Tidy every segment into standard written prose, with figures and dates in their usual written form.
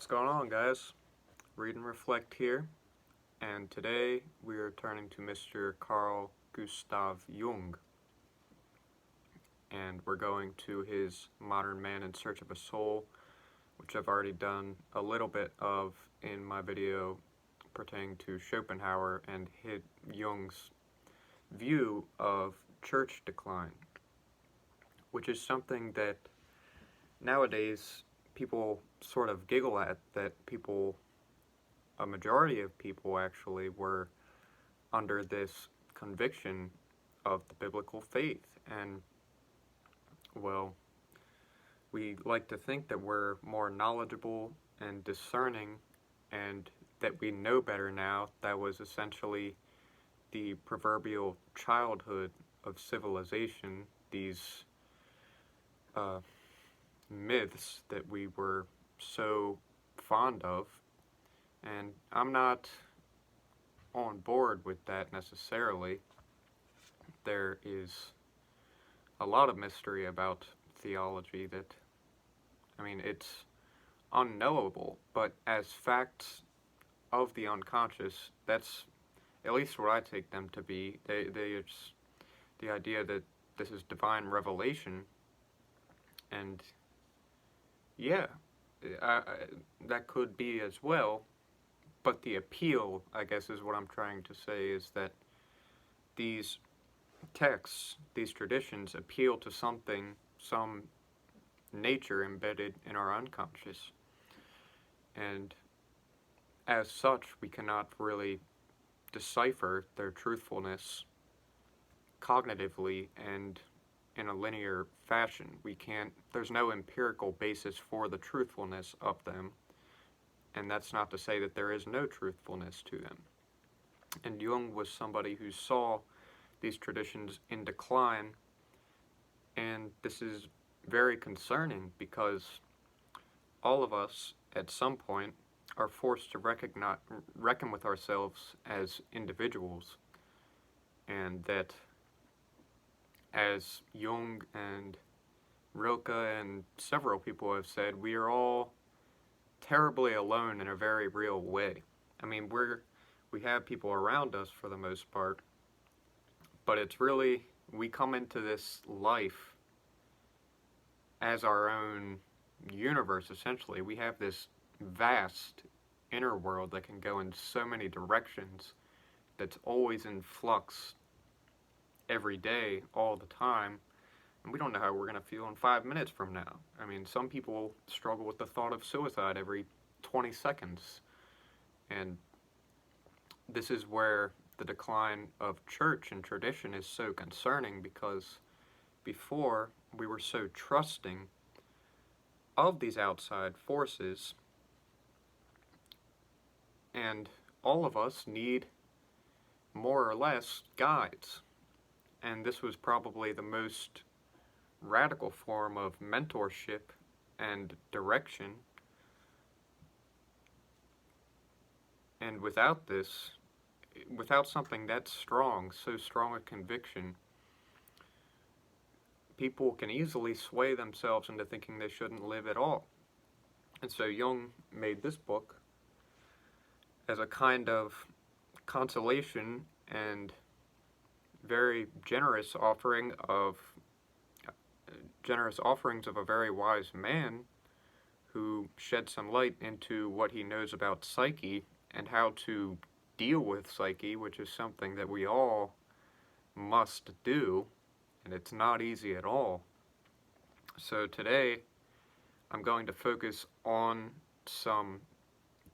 What's going on, guys? Read and Reflect here, and today we are turning to Mr. Carl Gustav Jung, and we're going to his Modern Man in Search of a Soul, which I've already done a little bit of in my video pertaining to Schopenhauer and Jung's view of church decline, which is something that nowadays people sort of giggle at, that a majority of people actually were under this conviction of the biblical faith. And, well, we like to think that we're more knowledgeable and discerning and that we know better now. That was essentially the proverbial childhood of civilization, these myths that we were so fond of. And I'm not on board with that necessarily. There is a lot of mystery about theology that, it's unknowable, but as facts of the unconscious, that's at least what I take them to be. It's the idea that this is divine revelation, and yeah, that could be as well. But the appeal, I guess, is what I'm trying to say, is that these texts, these traditions, appeal to something, some nature embedded in our unconscious. And as such, we cannot really decipher their truthfulness cognitively and in a linear fashion. There's no empirical basis for the truthfulness of them. And that's not to say that there is no truthfulness to them. And Jung was somebody who saw these traditions in decline, and this is very concerning because all of us, at some point, are forced to reckon with ourselves as individuals, and that, as Jung and Rilke and several people have said, we are all terribly alone in a very real way. We have people around us for the most part, but it's really, we come into this life as our own universe, essentially. We have this vast inner world that can go in so many directions, that's always in flux every day, all the time. And we don't know how we're going to feel in 5 minutes from now. Some people struggle with the thought of suicide every 20 seconds. And this is where the decline of church and tradition is so concerning, because before we were so trusting of these outside forces, and all of us need more or less guides. And this was probably the most radical form of mentorship and direction. And without something that strong, so strong a conviction, people can easily sway themselves into thinking they shouldn't live at all. And so Jung made this book as a kind of consolation and very generous offerings of a very wise man who shed some light into what he knows about psyche and how to deal with psyche, which is something that we all must do, and it's not easy at all. So today, I'm going to focus on some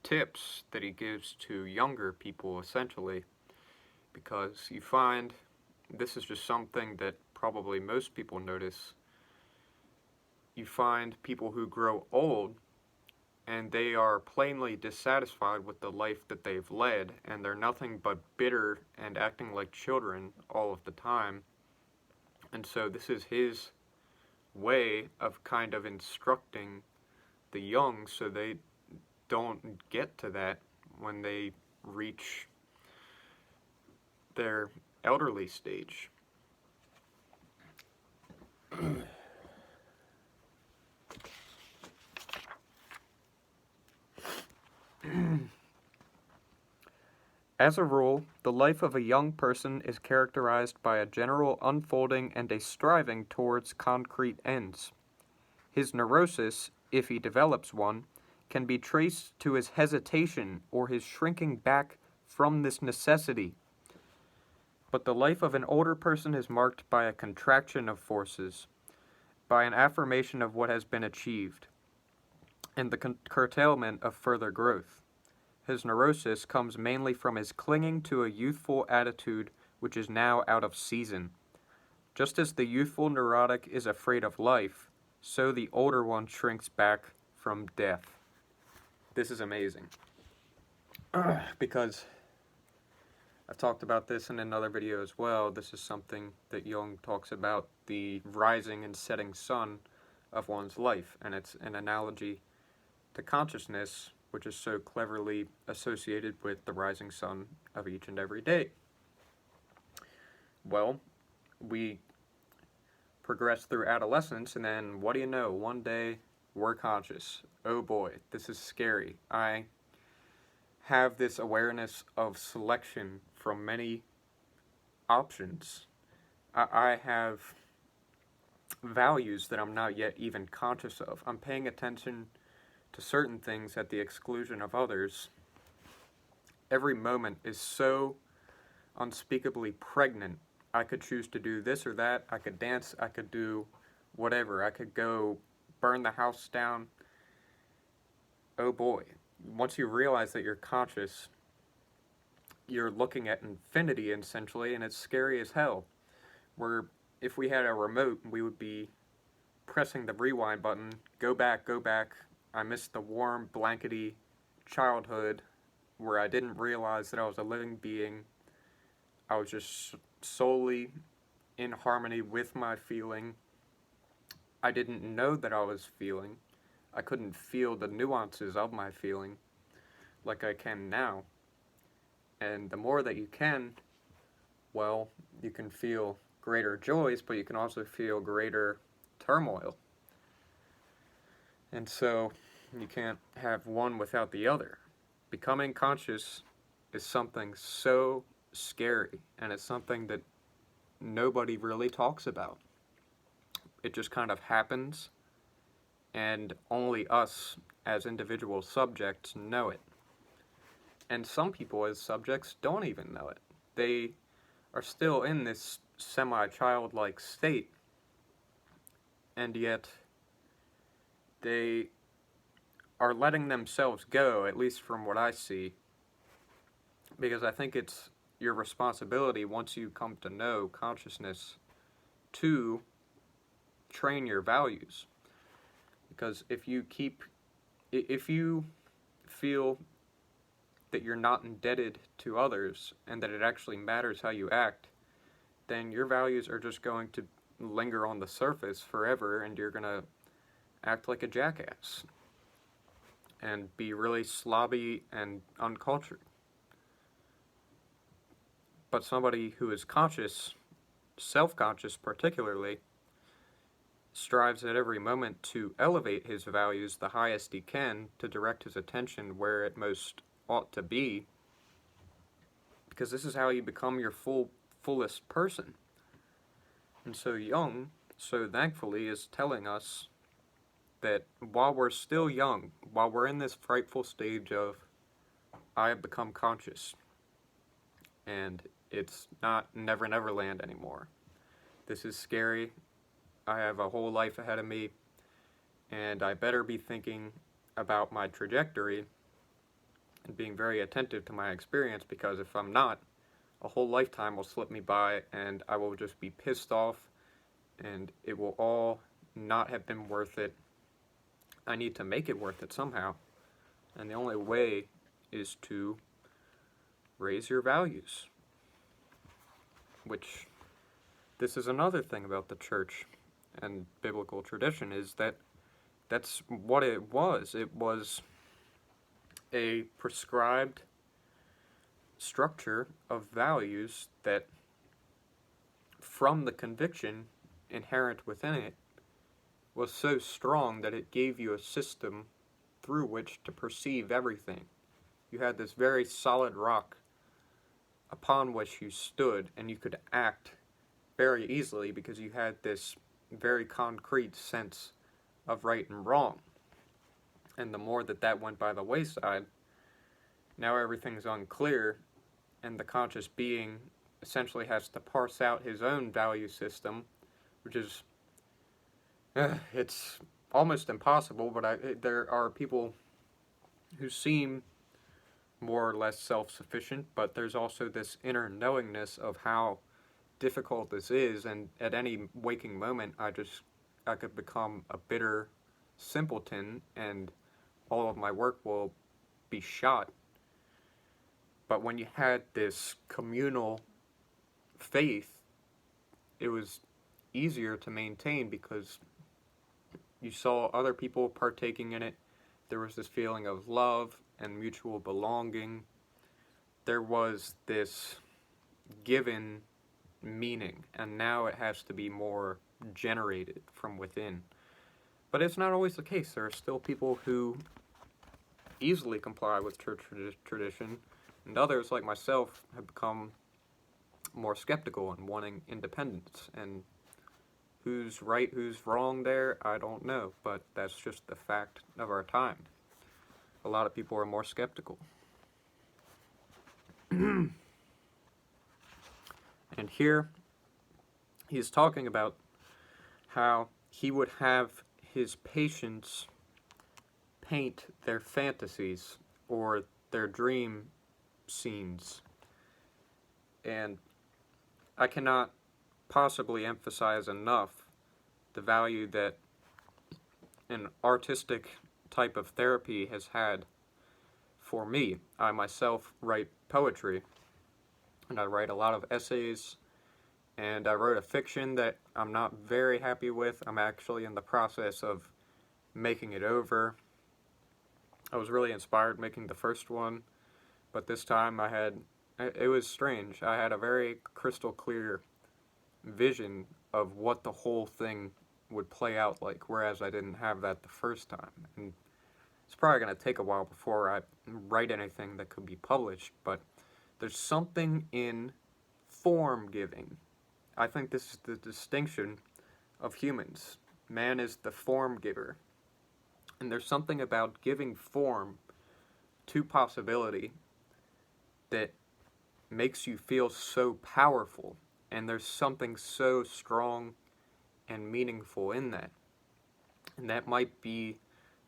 tips that he gives to younger people, essentially, because you find this is just something that probably most people notice. You find people who grow old and they are plainly dissatisfied with the life that they've led, and they're nothing but bitter and acting like children all of the time. And so this is his way of kind of instructing the young so they don't get to that when they reach their elderly stage. As a rule, the life of a young person is characterized by a general unfolding and a striving towards concrete ends. His neurosis, if he develops one, can be traced to his hesitation or his shrinking back from this necessity. But the life of an older person is marked by a contraction of forces, by an affirmation of what has been achieved, and the curtailment of further growth. His neurosis comes mainly from his clinging to a youthful attitude which is now out of season. Just as the youthful neurotic is afraid of life, so the older one shrinks back from death. This is amazing. Because I've talked about this in another video as well. This is something that Jung talks about, the rising and setting sun of one's life. And it's an analogy to consciousness, which is so cleverly associated with the rising sun of each and every day. Well, we progress through adolescence, and then what do you know? One day, we're conscious. Oh boy, this is scary. I have this awareness of selection from many options. I have values that I'm not yet even conscious of. I'm paying attention to certain things at the exclusion of others. Every moment is so unspeakably pregnant. I could choose to do this or that. I could dance. I could do whatever. I could go burn the house down. Oh boy. Once you realize that you're conscious, you're looking at infinity essentially, and it's scary as hell. Where if we had a remote, we would be pressing the rewind button, go back, go back. I missed the warm, blankety childhood where I didn't realize that I was a living being. I was just solely in harmony with my feeling. I didn't know that I was feeling. I couldn't feel the nuances of my feeling like I can now. And the more that you can, well, you can feel greater joys, but you can also feel greater turmoil. And so you can't have one without the other. Becoming conscious is something so scary, and it's something that nobody really talks about. It just kind of happens, and only us as individual subjects know it. And some people as subjects don't even know it. They are still in this semi-childlike state, and yet they are letting themselves go, at least from what I see, because I think it's your responsibility once you come to know consciousness to train your values. Because if you feel that you're not indebted to others and that it actually matters how you act, then your values are just going to linger on the surface forever, and you're going to act like a jackass and be really slobby and uncultured. But somebody who is conscious, self-conscious particularly, strives at every moment to elevate his values the highest he can to direct his attention where it most ought to be, because this is how you become your fullest person. And so Jung, so thankfully, is telling us that while we're still young, while we're in this frightful stage of I have become conscious, and it's not Never Never Land anymore. This is scary. I have a whole life ahead of me, and I better be thinking about my trajectory and being very attentive to my experience, because if I'm not, a whole lifetime will slip me by, and I will just be pissed off, and it will all not have been worth it. I need to make it worth it somehow, and the only way is to raise your values, which this is another thing about the church and biblical tradition, is that that's what it was. It was a prescribed structure of values that, from the conviction inherent within it, was so strong that it gave you a system through which to perceive everything. You had this very solid rock upon which you stood, and you could act very easily because you had this very concrete sense of right and wrong. And the more that that went by the wayside, now everything's unclear, and the conscious being essentially has to parse out his own value system, which is, it's almost impossible, but there are people who seem more or less self-sufficient, but there's also this inner knowingness of how difficult this is, and at any waking moment, I could become a bitter simpleton, and all of my work will be shot. But when you had this communal faith, it was easier to maintain because you saw other people partaking in it. There was this feeling of love and mutual belonging. There was this given meaning, and now it has to be more generated from within. But it's not always the case. There are still people who easily comply with church tradition, and others, like myself, have become more skeptical and wanting independence. And who's right, who's wrong there, I don't know, but that's just the fact of our time. A lot of people are more skeptical. And here, he's talking about how he would have his patients paint their fantasies or their dream scenes. And I cannot possibly emphasize enough the value that an artistic type of therapy has had for me. I myself write poetry, and I write a lot of essays, and I wrote a fiction that I'm not very happy with. I'm actually in the process of making it over. I was really inspired making the first one, but this time it was strange. I had a very crystal clear vision of what the whole thing would play out like, whereas I didn't have that the first time. And it's probably going to take a while before I write anything that could be published, but there's something in form giving. I think this is the distinction of humans. Man is the form giver. And there's something about giving form to possibility that makes you feel so powerful. And there's something so strong and meaningful in that. And that might be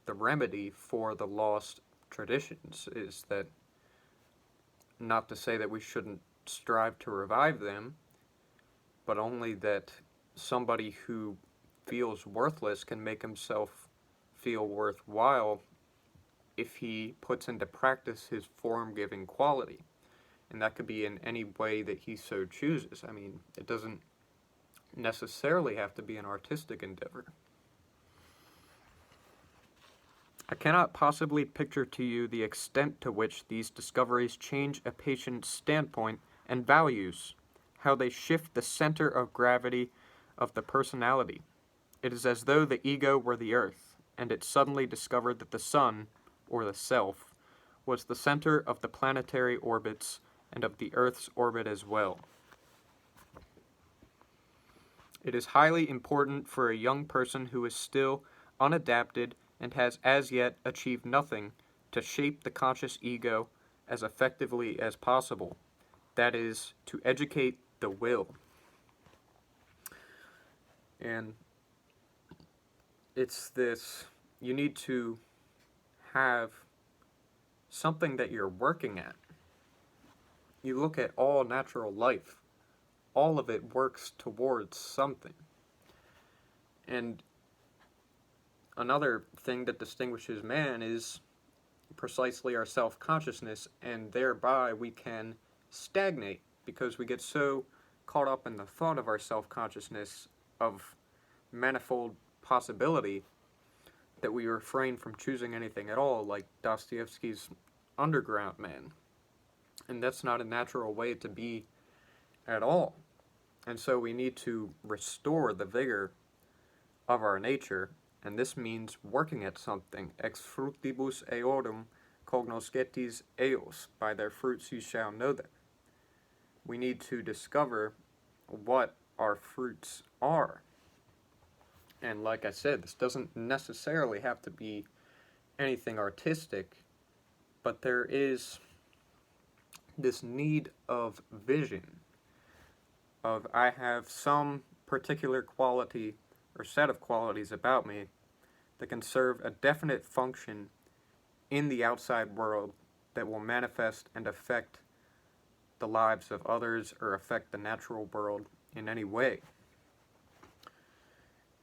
the remedy for the lost traditions, is that, not to say that we shouldn't strive to revive them, but only that somebody who feels worthless can make himself feel worthwhile if he puts into practice his form-giving quality. And that could be in any way that he so chooses. I mean, it doesn't necessarily have to be an artistic endeavor. I cannot possibly picture to you the extent to which these discoveries change a patient's standpoint and values, how they shift the center of gravity of the personality. It is as though the ego were the earth, and it suddenly discovered that the sun, or the self, was the center of the planetary orbits and of the earth's orbit as well. It is highly important for a young person who is still unadapted and has as yet achieved nothing to shape the conscious ego as effectively as possible. That is, to educate the will. And it's this, you need to have something that you're working at. You look at all natural life, all of it works towards something. And another thing that distinguishes man is precisely our self-consciousness, and thereby we can stagnate because we get so caught up in the thought of our self-consciousness of manifold possibility that we refrain from choosing anything at all, like Dostoevsky's Underground Man. And that's not a natural way to be at all. And so we need to restore the vigor of our nature, and this means working at something. Ex fructibus eorum cognoscetis eos. By their fruits you shall know them. we need to discover what our fruits are. And like I said, this doesn't necessarily have to be anything artistic, but there is this need of vision, of I have some particular quality or set of qualities about me that can serve a definite function in the outside world that will manifest and affect the lives of others or affect the natural world in any way.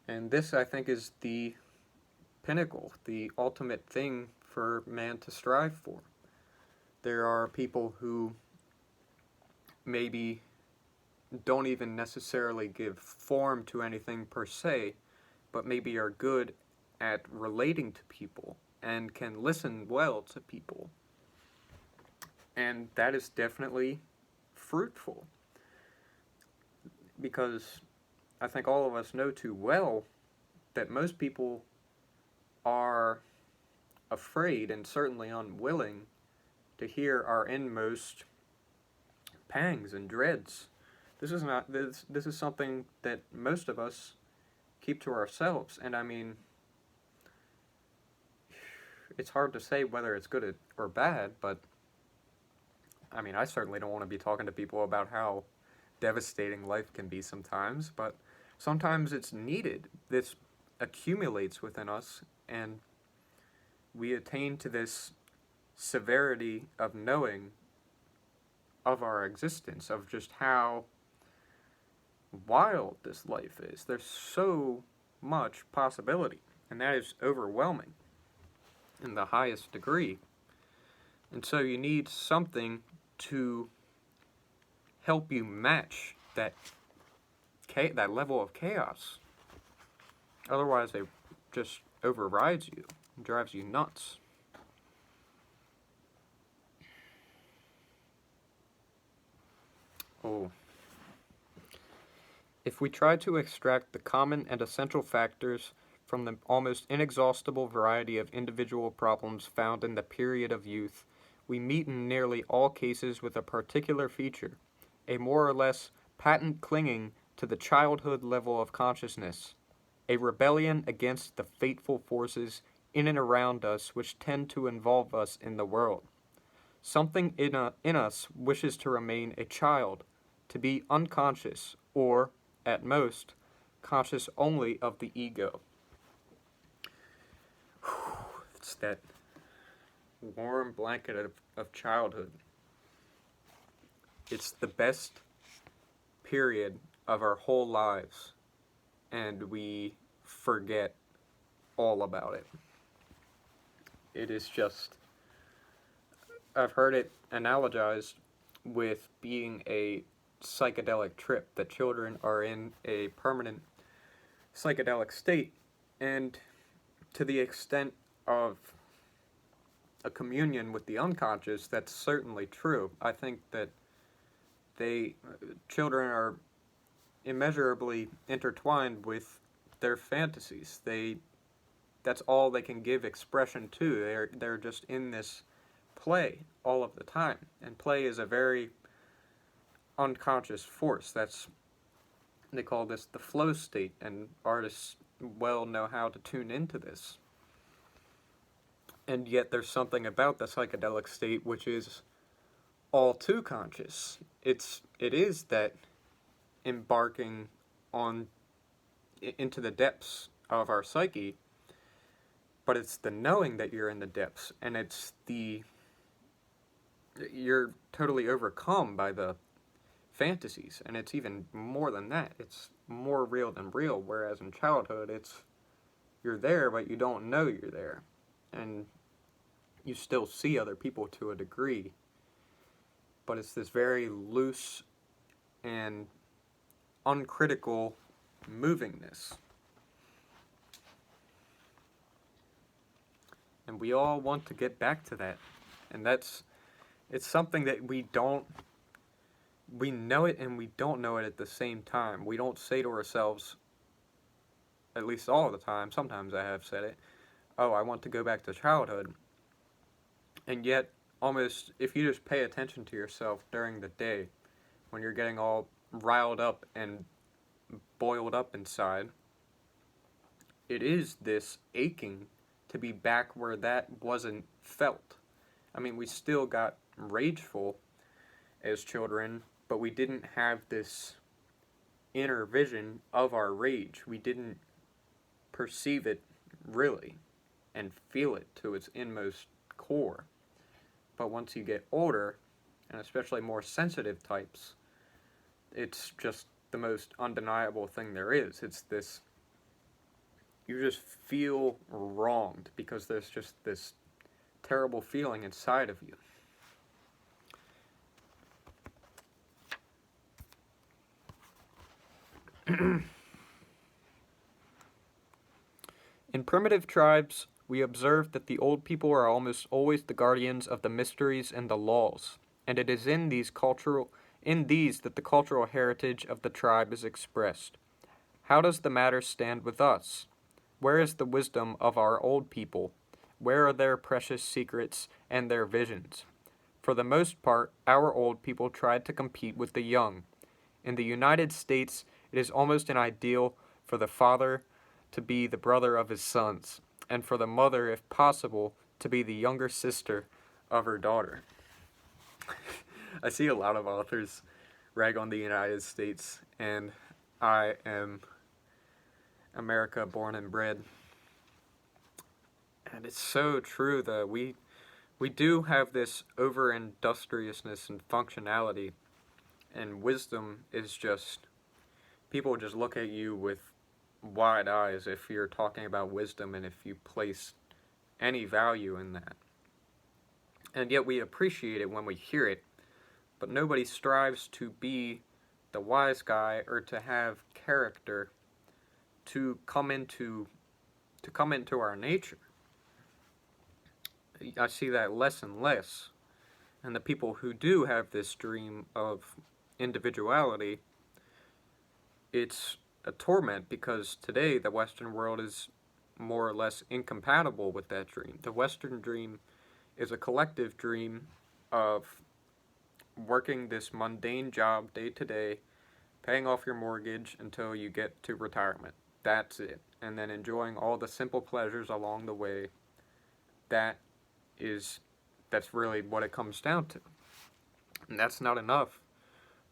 And this, I think, is the pinnacle, the ultimate thing for man to strive for. There are people who maybe don't even necessarily give form to anything per se, but maybe are good at relating to people and can listen well to people. And that is definitely fruitful, because I think all of us know too well that most people are afraid and certainly unwilling to hear our inmost pangs and dreads. This is something that most of us keep to ourselves, and I mean, it's hard to say whether it's good or bad, but I mean, I certainly don't want to be talking to people about how devastating life can be sometimes, but sometimes it's needed. This accumulates within us, and we attain to this severity of knowing of our existence, of just how wild this life is. There's so much possibility, and that is overwhelming in the highest degree. And so you need something to help you match that level of chaos. Otherwise, it just overrides you and drives you nuts. Oh. If we try to extract the common and essential factors from the almost inexhaustible variety of individual problems found in the period of youth, we meet in nearly all cases with a particular feature, a more or less patent clinging to the childhood level of consciousness, a rebellion against the fateful forces in and around us which tend to involve us in the world. Something in us wishes to remain a child, to be unconscious, or, at most, conscious only of the ego. It's that warm blanket of childhood. It's the best period of our whole lives, and we forget all about it. It is just, I've heard it analogized with being a psychedelic trip, that children are in a permanent psychedelic state, and to the extent of a communion with the unconscious, that's certainly true. I think that children are immeasurably intertwined with their fantasies. That's all they can give expression to. They're just in this play all of the time, and play is a very unconscious force. They call this the flow state, and artists well know how to tune into this. And yet there's something about the psychedelic state which is all too conscious. It is that embarking into the depths of our psyche, but it's the knowing that you're in the depths, and you're totally overcome by the fantasies, and it's even more than that. It's more real than real, whereas in childhood, you're there, but you don't know you're there, and you still see other people to a degree, but it's this very loose and uncritical movingness. And we all want to get back to that, and it's something that we know it and we don't know it at the same time. We don't say to ourselves, at least all the time, sometimes I have said it, oh, I want to go back to childhood. And yet, almost, if you just pay attention to yourself during the day, when you're getting all riled up and boiled up inside, it is this aching to be back where that wasn't felt. I mean, we still got rageful as children, but we didn't have this inner vision of our rage. We didn't perceive it really and feel it to its inmost core. But once you get older, and especially more sensitive types, it's just the most undeniable thing there is. It's this, you just feel wronged because there's just this terrible feeling inside of you. In primitive tribes, we observe that the old people are almost always the guardians of the mysteries and the laws, and it is in these that the cultural heritage of the tribe is expressed. How does the matter stand with us? Where is the wisdom of our old people? Where are their precious secrets and their visions? For the most part, our old people tried to compete with the young. In the United States, it is almost an ideal for the father to be the brother of his sons, and for the mother, if possible, to be the younger sister of her daughter. I see a lot of authors rag on the United States, and I am America born and bred. And it's so true that we do have this over-industriousness and functionality, and wisdom is just, people just look at you with wide eyes if you're talking about wisdom and if you place any value in that. And yet we appreciate it when we hear it, but nobody strives to be the wise guy or to have character to come into our nature. I see that less and less. And the people who do have this dream of individuality, it's a torment because today the Western world is more or less incompatible with that dream. The Western dream is a collective dream of working this mundane job day to day, paying off your mortgage until you get to retirement. That's it. And then enjoying all the simple pleasures along the way. That's really what it comes down to. And that's not enough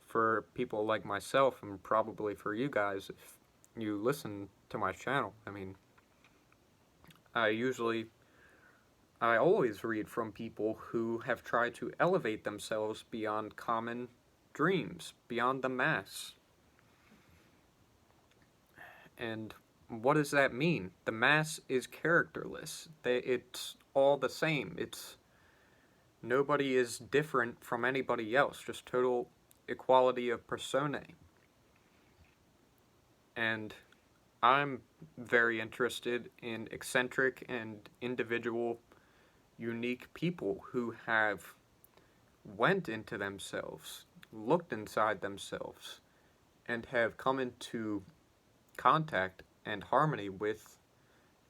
for people like myself, and probably for you guys if you listen to my channel. I mean, I always read from people who have tried to elevate themselves beyond common dreams, beyond the mass. And what does that mean? The mass is characterless. It's all the same. Nobody is different from anybody else, just total equality of personae. And I'm very interested in eccentric and individual, unique people who have went into themselves, looked inside themselves, and have come into contact and harmony with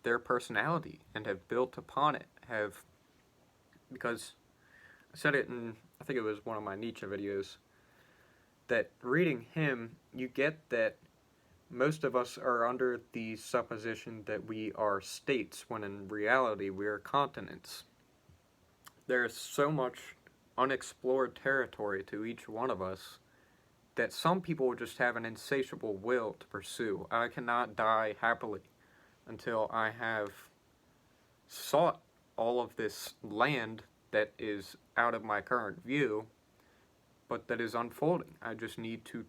their personality and have built upon it, because I said it in, I think it was one of my Nietzsche videos, that reading him, you get that most of us are under the supposition that we are states, when in reality we are continents. There's so much unexplored territory to each one of us that some people just have an insatiable will to pursue. I cannot die happily until I have sought all of this land that is out of my current view, but that is unfolding. I just need to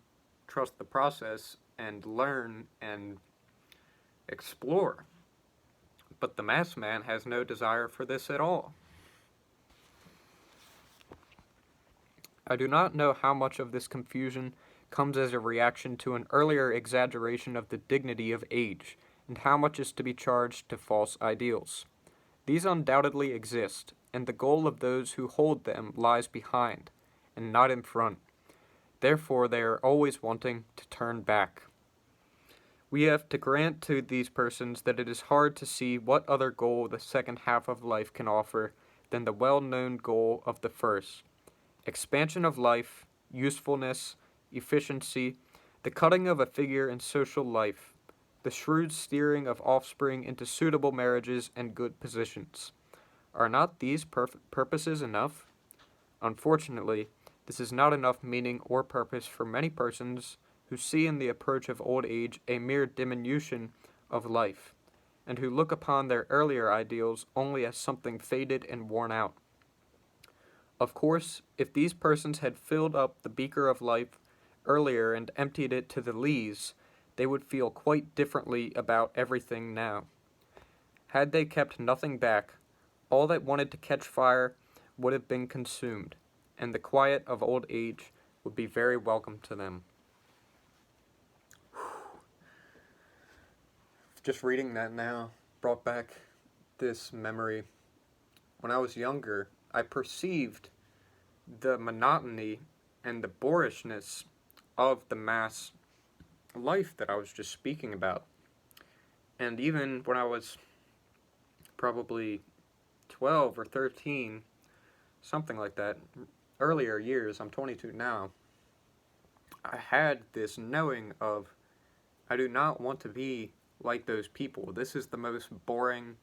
trust the process and learn and explore. But the mass man has no desire for this at all. I do not know how much of this confusion comes as a reaction to an earlier exaggeration of the dignity of age, and how much is to be charged to false ideals. These undoubtedly exist, and the goal of those who hold them lies behind, and not in front. Therefore, they are always wanting to turn back. We have to grant to these persons that it is hard to see what other goal the second half of life can offer than the well-known goal of the first: expansion of life, usefulness, efficiency, the cutting of a figure in social life, the shrewd steering of offspring into suitable marriages and good positions. Are not these purposes enough? Unfortunately, this is not enough meaning or purpose for many persons who see in the approach of old age a mere diminution of life, and who look upon their earlier ideals only as something faded and worn out. Of course, if these persons had filled up the beaker of life earlier and emptied it to the lees, they would feel quite differently about everything now. Had they kept nothing back, all that wanted to catch fire would have been consumed, and the quiet of old age would be very welcome to them. Just reading that now brought back this memory. When I was younger, I perceived the monotony and the boorishness of the mass life that I was just speaking about. And even when I was probably 12 or 13, something like that, earlier years, I'm 22 now, I had this knowing of, I do not want to be like those people. This is the most boring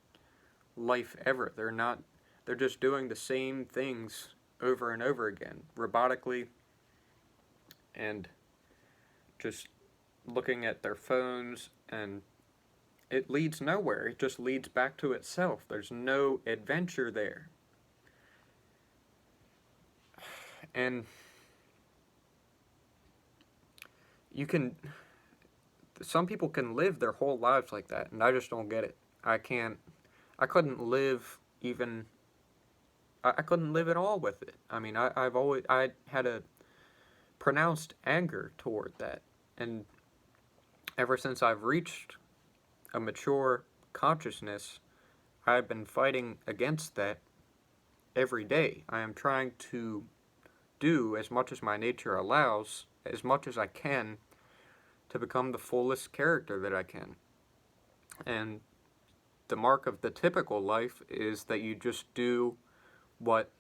life ever. They're just doing the same things over and over again, robotically, and just looking at their phones, and it leads nowhere. It just leads back to itself. There's no adventure there. And some people can live their whole lives like that, and I just don't get it. I couldn't live I couldn't live at all with it. I mean, I had a pronounced anger toward that, and ever since I've reached a mature consciousness, I've been fighting against that every day. I am trying to do as much as my nature allows, as much as I can, to become the fullest character that I can. And the mark of the typical life is that you just do what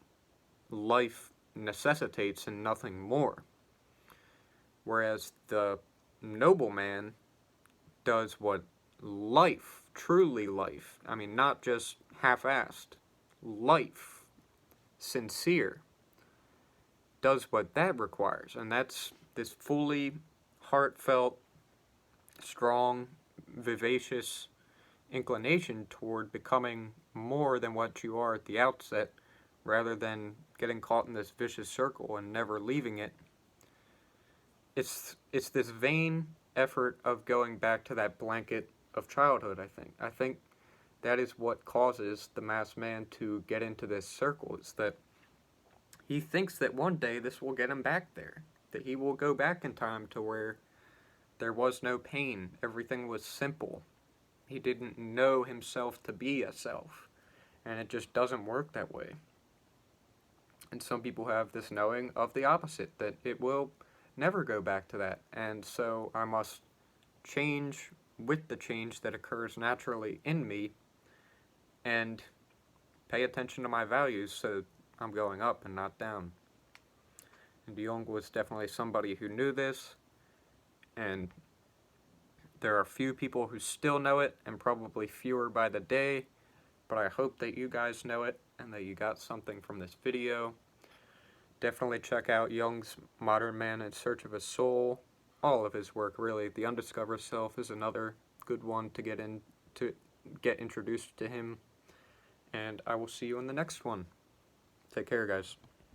life necessitates and nothing more. Whereas the noble man does what life, truly life, I mean, not just half-assed, life, sincere, does what that requires. And that's this fully heartfelt, strong, vivacious inclination toward becoming more than what you are at the outset, rather than getting caught in this vicious circle and never leaving it. It's this vain effort of going back to that blanket of childhood, I think. I think that is what causes the masked man to get into this circle. It's that he thinks that one day this will get him back there, that he will go back in time to where there was no pain, everything was simple. He didn't know himself to be a self, and it just doesn't work that way. And some people have this knowing of the opposite, that it will never go back to that, and so I must change with the change that occurs naturally in me, and pay attention to my values so I'm going up and not down. And Jung was definitely somebody who knew this, and there are few people who still know it, and probably fewer by the day, but I hope that you guys know it, and that you got something from this video. Definitely check out Jung's Modern Man in Search of a Soul. All of his work, really. The Undiscovered Self is another good one to get introduced to him. And I will see you in the next one. Take care, guys.